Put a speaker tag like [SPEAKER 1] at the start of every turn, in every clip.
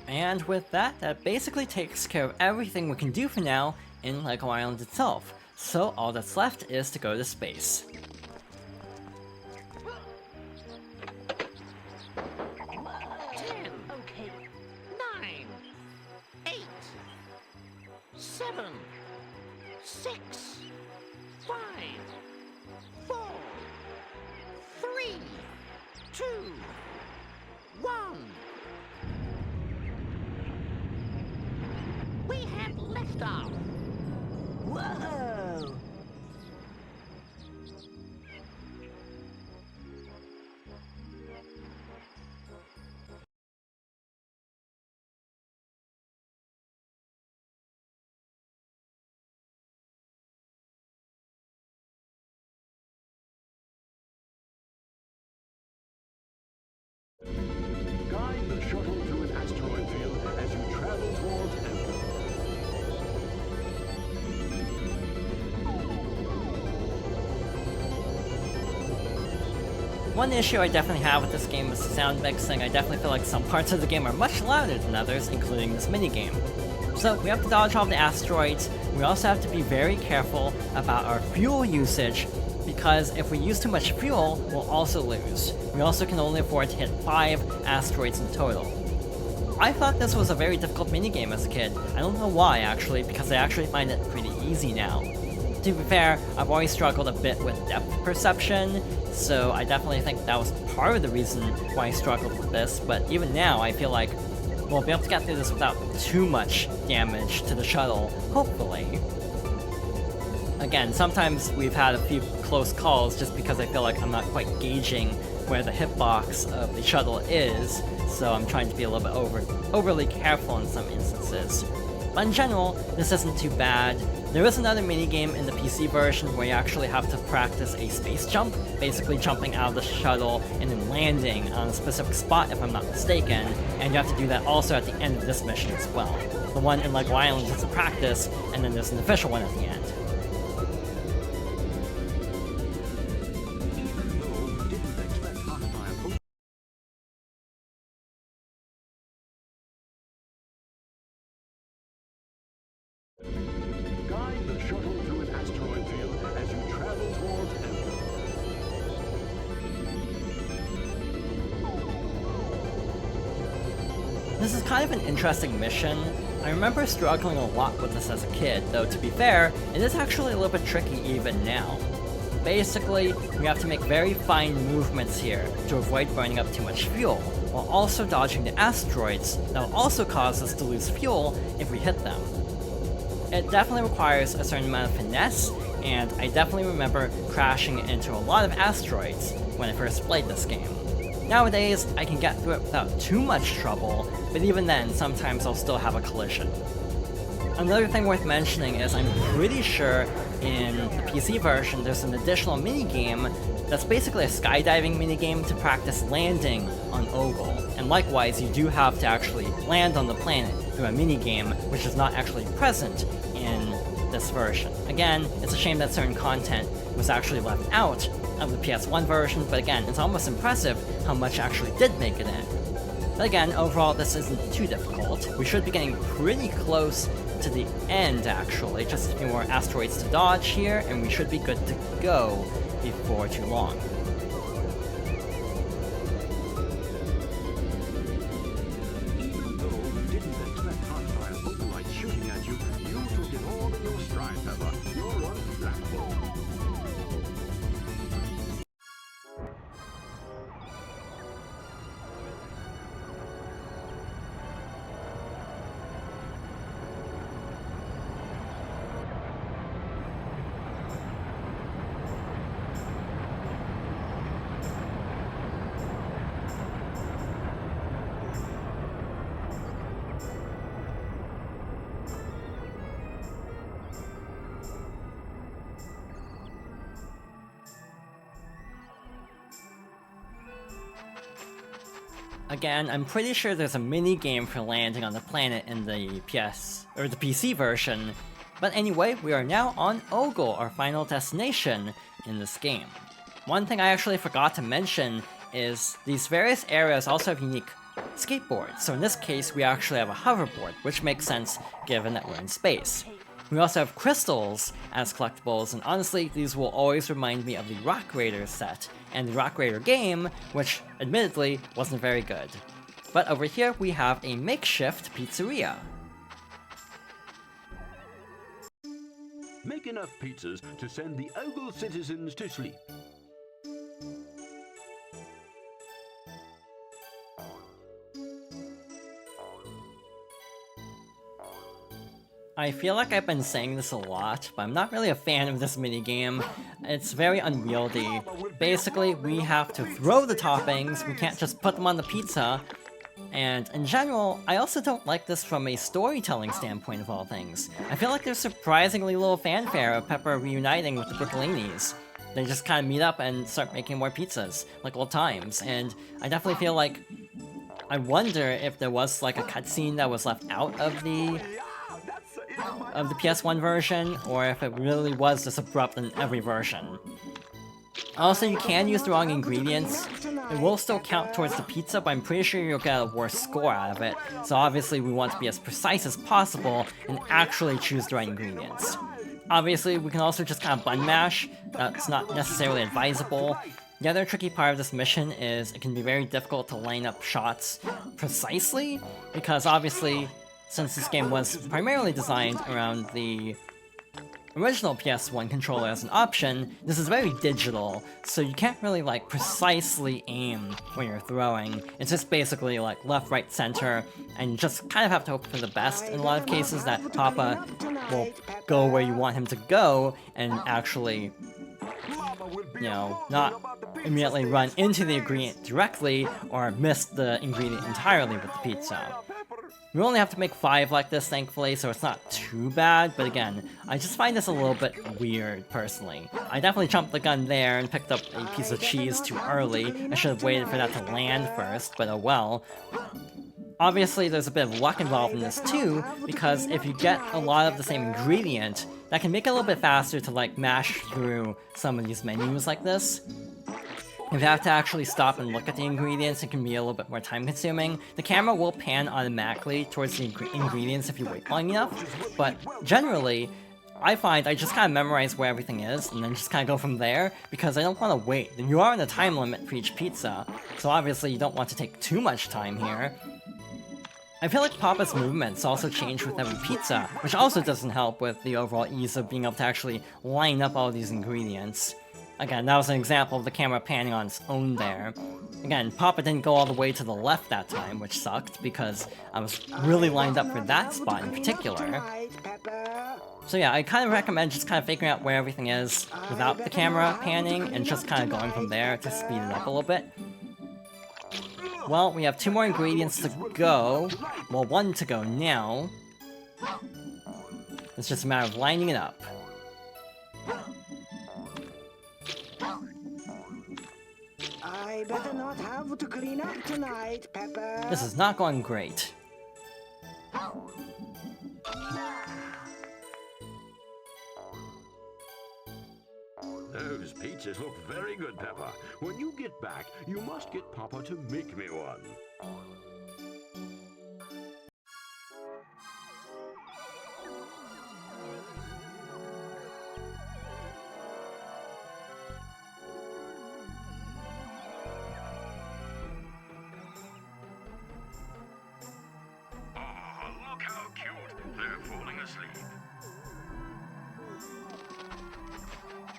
[SPEAKER 1] And with that, that basically takes care of everything we can do for now in LEGO Island itself. So all that's left is to go to space.
[SPEAKER 2] 10, okay. 9, 8, 7, 6, 5, 4, 3, 2, 1. We have liftoff. Whoa!
[SPEAKER 3] Guide the shuttle through an asteroid field as you travel towards Endor.
[SPEAKER 1] One issue I definitely have with this game is the sound mixing. I definitely feel like some parts of the game are much louder than others, including this minigame. So we have to dodge all the asteroids. We also have to be very careful about our fuel usage, because if we use too much fuel, we'll also lose. We also can only afford to hit 5 asteroids in total. I thought this was a very difficult minigame as a kid. I don't know why, actually, because I actually find it pretty easy now. To be fair, I've always struggled a bit with depth perception, so I definitely think that was part of the reason why I struggled with this, but even now I feel like we'll be able to get through this without too much damage to the shuttle, hopefully. Again, sometimes we've had a few close calls just because I feel like I'm not quite gauging where the hitbox of the shuttle is, so I'm trying to be a little bit overly careful in some instances. But in general, this isn't too bad. There is another minigame in the PC version where you actually have to practice a space jump, basically jumping out of the shuttle and then landing on a specific spot if I'm not mistaken, and you have to do that also at the end of this mission as well. The one in LEGO Island is a practice, and then there's an official one at the end.
[SPEAKER 3] Guide the shuttle through an asteroid field as you travel towards Endor.
[SPEAKER 1] This is kind of an interesting mission. I remember struggling a lot with this as a kid, though to be fair, it is actually a little bit tricky even now. Basically, we have to make very fine movements here to avoid burning up too much fuel, while also dodging the asteroids that will also cause us to lose fuel if we hit them. It definitely requires a certain amount of finesse, and I definitely remember crashing into a lot of asteroids when I first played this game. Nowadays, I can get through it without too much trouble, but even then, sometimes I'll still have a collision. Another thing worth mentioning is I'm pretty sure in the PC version there's an additional minigame that's basically a skydiving minigame to practice landing on OGEL, and likewise you do have to actually land on the planet through a minigame which is not actually present in this version. Again, it's a shame that certain content was actually left out of the PS1 version, but again, it's almost impressive how much actually did make it in. But again, overall this isn't too difficult. We should be getting pretty close to the end actually, just a few more asteroids to dodge here, and we should be good to go before too long.
[SPEAKER 3] Even though you didn't expect hostile Opalite shooting at you, you took it all in your stride, Peppa. You're unflappable.
[SPEAKER 1] Again, I'm pretty sure there's a mini game for landing on the planet in the the PC version. But anyway, we are now on OGEL, our final destination in this game. One thing I actually forgot to mention is these various areas also have unique skateboards. So in this case, we actually have a hoverboard, which makes sense given that we're in space. We also have crystals as collectibles, and honestly, these will always remind me of the Rock Raiders set, and the Rock Raider game, which admittedly wasn't very good. But over here, we have a makeshift pizzeria.
[SPEAKER 3] Make enough pizzas to send the OGEL citizens to sleep.
[SPEAKER 1] I feel like I've been saying this a lot, but I'm not really a fan of this minigame. It's very unwieldy. Basically, we have to throw the toppings, we can't just put them on the pizza. And in general, I also don't like this from a storytelling standpoint of all things. I feel like there's surprisingly little fanfare of Peppa reuniting with the Brickolinis. They just kind of meet up and start making more pizzas, like old times, and I definitely feel like... I wonder if there was like a cutscene that was left out of the PS1 version, or if it really was just abrupt in every version. Also, you can use the wrong ingredients. It will still count towards the pizza, but I'm pretty sure you'll get a worse score out of it, so obviously we want to be as precise as possible and actually choose the right ingredients. Obviously, we can also just kind of button mash. That's not necessarily advisable. The other tricky part of this mission is it can be very difficult to line up shots precisely, because obviously, since this game was primarily designed around the original PS1 controller as an option, this is very digital, so you can't really like precisely aim when you're throwing. It's just basically like left, right, center, and you just kind of have to hope for the best in a lot of cases that Papa will go where you want him to go and actually, you know, not immediately run into the ingredient directly or miss the ingredient entirely with the pizza. We only have to make 5 like this, thankfully, so it's not too bad, but again, I just find this a little bit weird, personally. I definitely jumped the gun there and picked up a piece of cheese too early. I should have waited for that to land first, but oh well. Obviously, there's a bit of luck involved in this too, because if you get a lot of the same ingredient, that can make it a little bit faster to like mash through some of these menus like this. If you have to actually stop and look at the ingredients, it can be a little bit more time consuming. The camera will pan automatically towards the ingredients if you wait long enough, but generally, I find I just kind of memorize where everything is, and then just kind of go from there, because I don't want to wait. You are on a time limit for each pizza, so obviously you don't want to take too much time here. I feel like Papa's movements also change with every pizza, which also doesn't help with the overall ease of being able to actually line up all these ingredients. Again, that was an example of the camera panning on its own there. Again, Papa didn't go all the way to the left that time, which sucked, because I was really lined up for that spot in particular. So yeah, I kind of recommend just kind of figuring out where everything is without the camera panning, and just kind of going from there to speed it up a little bit. Well, we have 2 more ingredients to go. Well, 1 to go now. It's just a matter of lining it up.
[SPEAKER 4] I better not have to clean up tonight, Peppa.
[SPEAKER 1] This is not going great.
[SPEAKER 3] Those pizzas look very good, Peppa. When you get back, you must get Papa to make me one. Look how cute. They're falling asleep.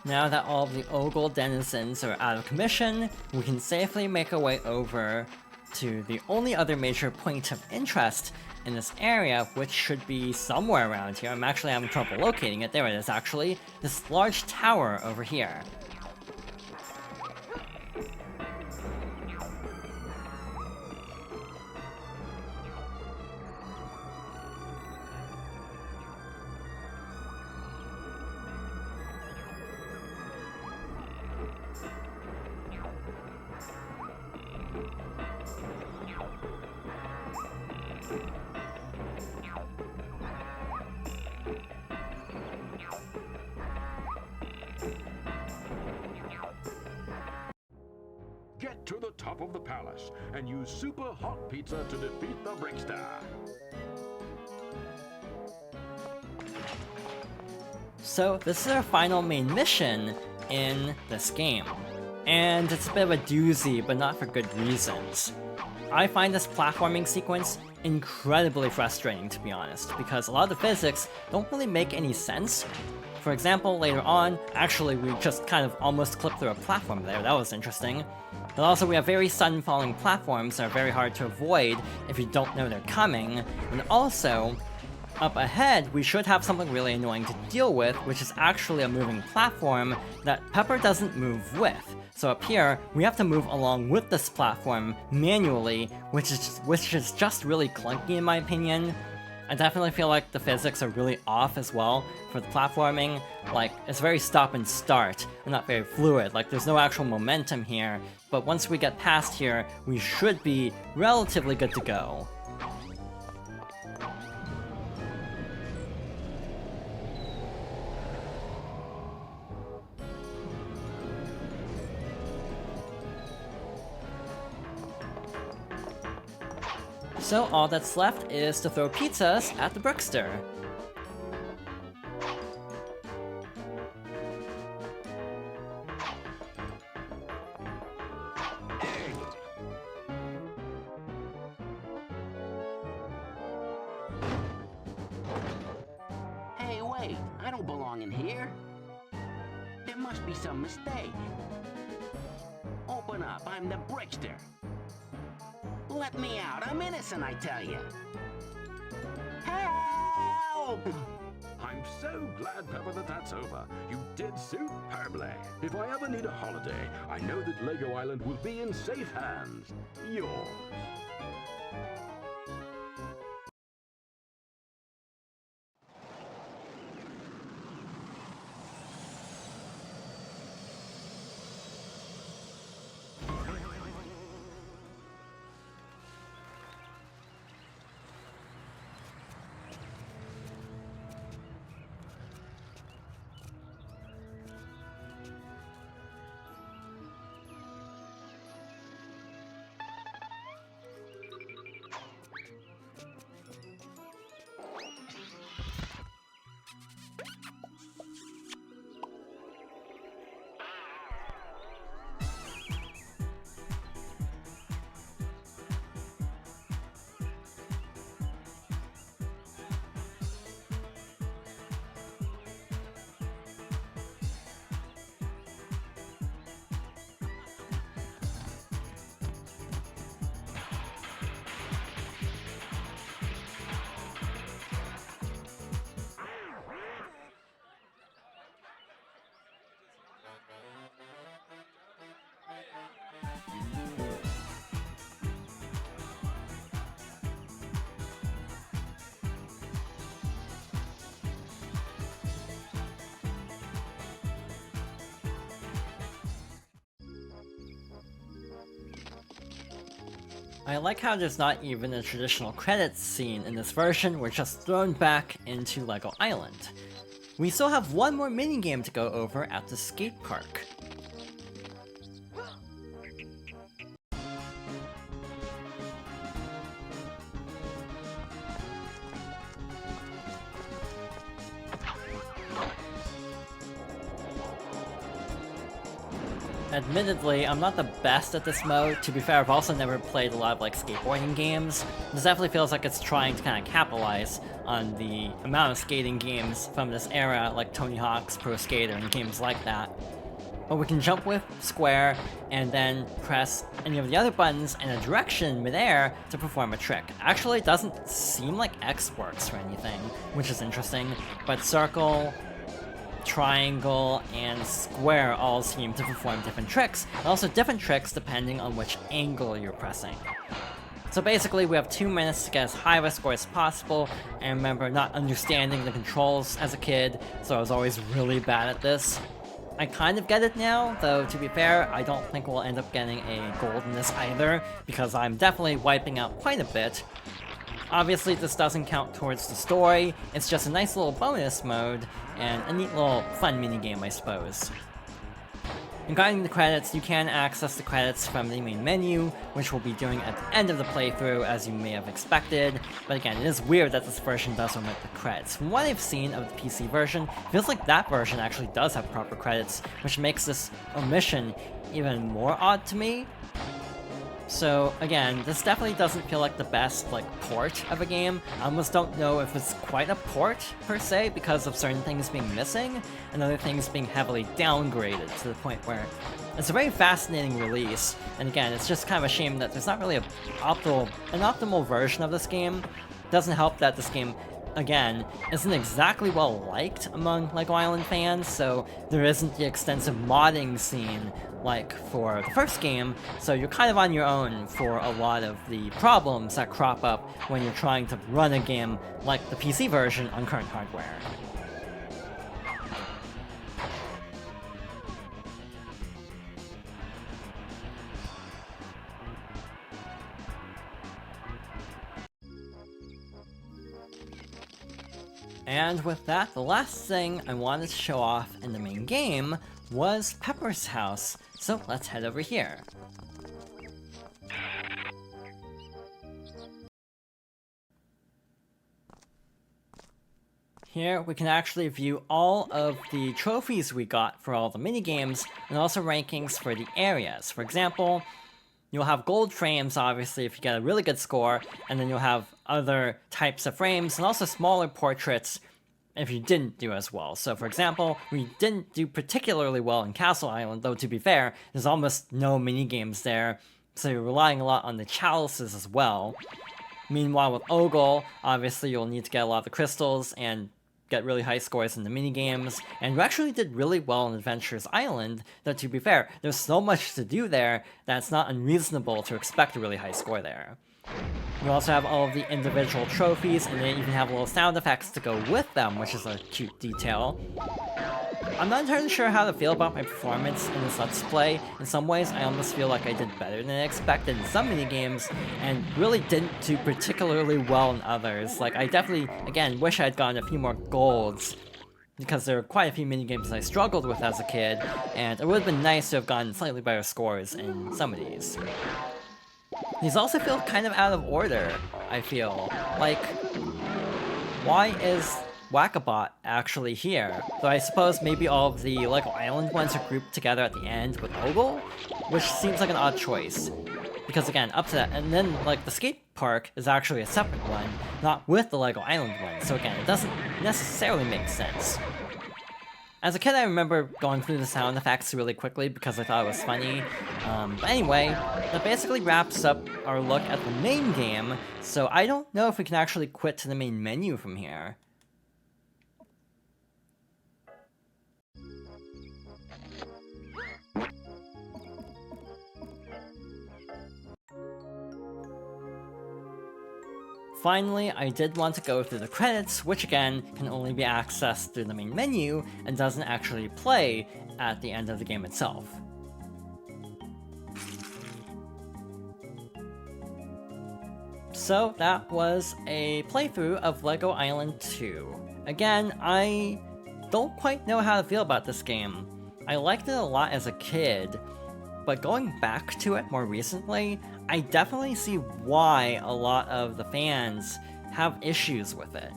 [SPEAKER 1] Now that all of the OGEL denizens are out of commission, we can safely make our way over to the only other major point of interest in this area, which should be somewhere around here. I'm actually having trouble locating it. There it is, actually. This large tower over here.
[SPEAKER 3] top of the palace and use super hot pizza to defeat the Brickster.
[SPEAKER 1] So this is our final main mission in this game. And it's a bit of a doozy, but not for good reasons. I find this platforming sequence incredibly frustrating, to be honest, because a lot of the physics don't really make any sense. For example, later on, actually we just kind of almost clipped through a platform there, that was interesting. But also we have very sudden falling platforms that are very hard to avoid if you don't know they're coming, and also, up ahead, we should have something really annoying to deal with, which is actually a moving platform that Pepper doesn't move with. So up here, we have to move along with this platform manually, which is just really clunky in my opinion. I definitely feel like the physics are really off as well for the platforming. Like, it's very stop and start, and not very fluid. Like, there's no actual momentum here, but once we get past here, we should be relatively good to go. So all that's left is to throw pizzas at the Brickster.
[SPEAKER 2] Hey, wait, I don't belong in here. There must be some mistake. Open up, I'm the Brickster. Let me out, I'm innocent, I tell you. Help!
[SPEAKER 3] I'm so glad, Pepper, that that's over. You did superbly. If I ever need a holiday, I know that Lego Island will be in safe hands. Yours.
[SPEAKER 1] I like how there's not even a traditional credits scene in this version, we're just thrown back into Lego Island. We still have one more minigame to go over at the skate park. Admittedly, I'm not the best at this mode. To be fair, I've also never played a lot of like skateboarding games. This definitely feels like it's trying to kind of capitalize on the amount of skating games from this era, like Tony Hawk's Pro Skater and games like that. But we can jump with square and then press any of the other buttons in a direction midair to perform a trick. Actually, it doesn't seem like X works for anything, which is interesting, but circle, triangle, and square all seem to perform different tricks, and also different tricks depending on which angle you're pressing. So basically we have 2 minutes to get as high of a score as possible, and remember not understanding the controls as a kid, so I was always really bad at this. I kind of get it now, though to be fair, I don't think we'll end up getting a gold in this either, because I'm definitely wiping out quite a bit. Obviously this doesn't count towards the story, it's just a nice little bonus mode, and a neat little fun minigame I suppose. Regarding the credits, you can access the credits from the main menu, which we'll be doing at the end of the playthrough, as you may have expected. But again, it is weird that this version does omit the credits. From what I've seen of the PC version, it feels like that version actually does have proper credits, which makes this omission even more odd to me. So again, this definitely doesn't feel like the best port of a game. I almost don't know if it's quite a port per se because of certain things being missing and other things being heavily downgraded to the point where it's a very fascinating release. And again, it's just kind of a shame that there's not really an optimal version of this game. It doesn't help that this game, again, isn't exactly well liked among LEGO Island fans, so there isn't the extensive modding scene like for the first game, so you're kind of on your own for a lot of the problems that crop up when you're trying to run a game like the PC version on current hardware. And with that, the last thing I wanted to show off in the main game was Pepper's house, so let's head over here. Here, we can actually view all of the trophies we got for all the minigames, and also rankings for the areas. For example, you'll have gold frames, obviously, if you get a really good score, and then you'll have other types of frames, and also smaller portraits if you didn't do as well. So for example, we didn't do particularly well in Castle Island, though to be fair, there's almost no minigames there, so you're relying a lot on the chalices as well. Meanwhile with OGEL, obviously you'll need to get a lot of the crystals and get really high scores in the minigames, and you actually did really well in Adventurers Island, though to be fair, there's so much to do there that it's not unreasonable to expect a really high score there. You also have all of the individual trophies, and they even have little sound effects to go with them, which is a cute detail. I'm not entirely sure how to feel about my performance in this Let's Play. In some ways, I almost feel like I did better than I expected in some minigames, and really didn't do particularly well in others. I definitely, again, wish I had gotten a few more golds, because there were quite a few minigames I struggled with as a kid, and it would have been nice to have gotten slightly better scores in some of these. These also feel kind of out of order, I feel. Why is Whack-A-Bot actually here? Though I suppose maybe all of the LEGO Island ones are grouped together at the end with OGEL, which seems like an odd choice. Because again, up to that, and then the skate park is actually a separate one, not with the LEGO Island one, so again, it doesn't necessarily make sense. As a kid, I remember going through the sound effects really quickly because I thought it was funny. But anyway, that basically wraps up our look at the main game, so I don't know if we can actually quit to the main menu from here. Finally, I did want to go through the credits, which again can only be accessed through the main menu and doesn't actually play at the end of the game itself. So that was a playthrough of LEGO Island 2. Again, I don't quite know how to feel about this game. I liked it a lot as a kid, but going back to it more recently, I definitely see why a lot of the fans have issues with it.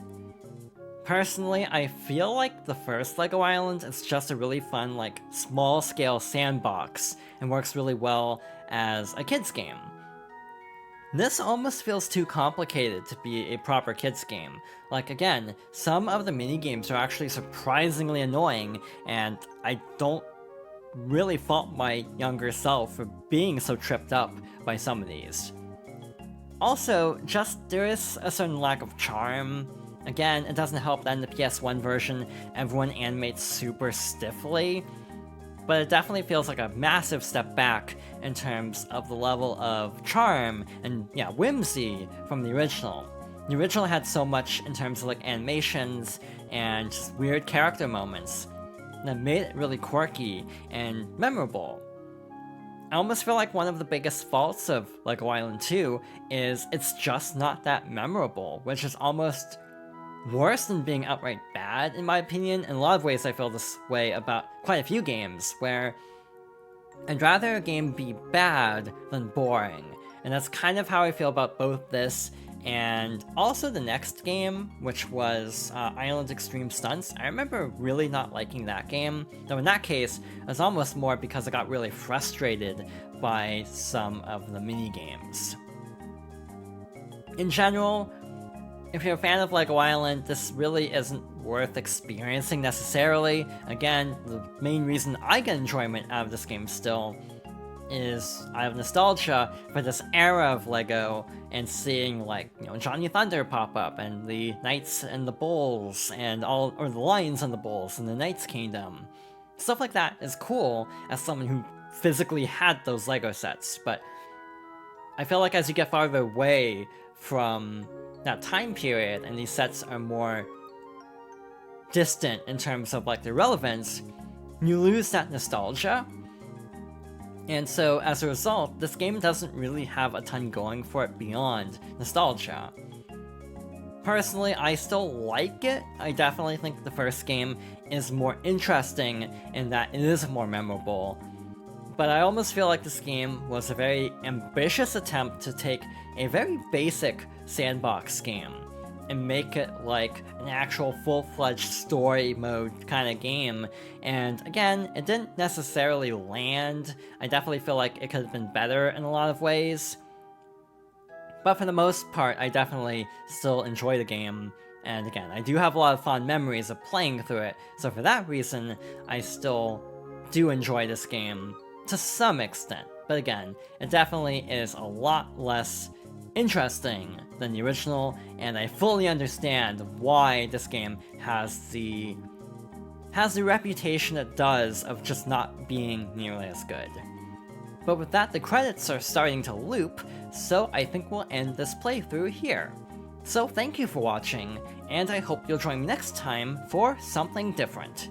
[SPEAKER 1] Personally, I feel like the first LEGO Island is just a really fun, small-scale sandbox, and works really well as a kid's game. This almost feels too complicated to be a proper kids game. Again, some of the minigames are actually surprisingly annoying, and I don't really fault my younger self for being so tripped up by some of these. Also, there is a certain lack of charm. Again, it doesn't help that in the PS1 version, everyone animates super stiffly, but it definitely feels like a massive step back in terms of the level of charm and, whimsy from the original. The original had so much in terms of animations and just weird character moments that made it really quirky and memorable. I almost feel like one of the biggest faults of LEGO Island 2 is it's just not that memorable, which is almost worse than being outright bad, in my opinion. In a lot of ways I feel this way about quite a few games, where I'd rather a game be bad than boring, and that's kind of how I feel about both this and also the next game, which was Island Extreme Stunts. I remember really not liking that game, though in that case, it was almost more because I got really frustrated by some of the mini-games. In general, if you're a fan of Lego Island, this really isn't worth experiencing necessarily. Again, the main reason I get enjoyment out of this game still is I have nostalgia for this era of Lego and seeing, like, you know, Johnny Thunder pop up and the Knights and the Bulls and all, or the Lions and the Bulls and the Knights Kingdom. Stuff like that is cool as someone who physically had those Lego sets, but I feel like as you get farther away from that time period and these sets are more distant in terms of like their relevance, you lose that nostalgia. And so as a result, this game doesn't really have a ton going for it beyond nostalgia. Personally, I still like it. I definitely think the first game is more interesting in that it is more memorable. But I almost feel like this game was a very ambitious attempt to take a very basic sandbox game and make it like an actual full-fledged story mode kind of game. And again, it didn't necessarily land. I definitely feel like it could have been better in a lot of ways. But for the most part, I definitely still enjoy the game. And again, I do have a lot of fond memories of playing through it. So for that reason, I still do enjoy this game to some extent. But again, it definitely is a lot less interesting than the original, and I fully understand why this game has the reputation it does of just not being nearly as good. But with that, the credits are starting to loop, so I think we'll end this playthrough here. So thank you for watching, and I hope you'll join me next time for something different.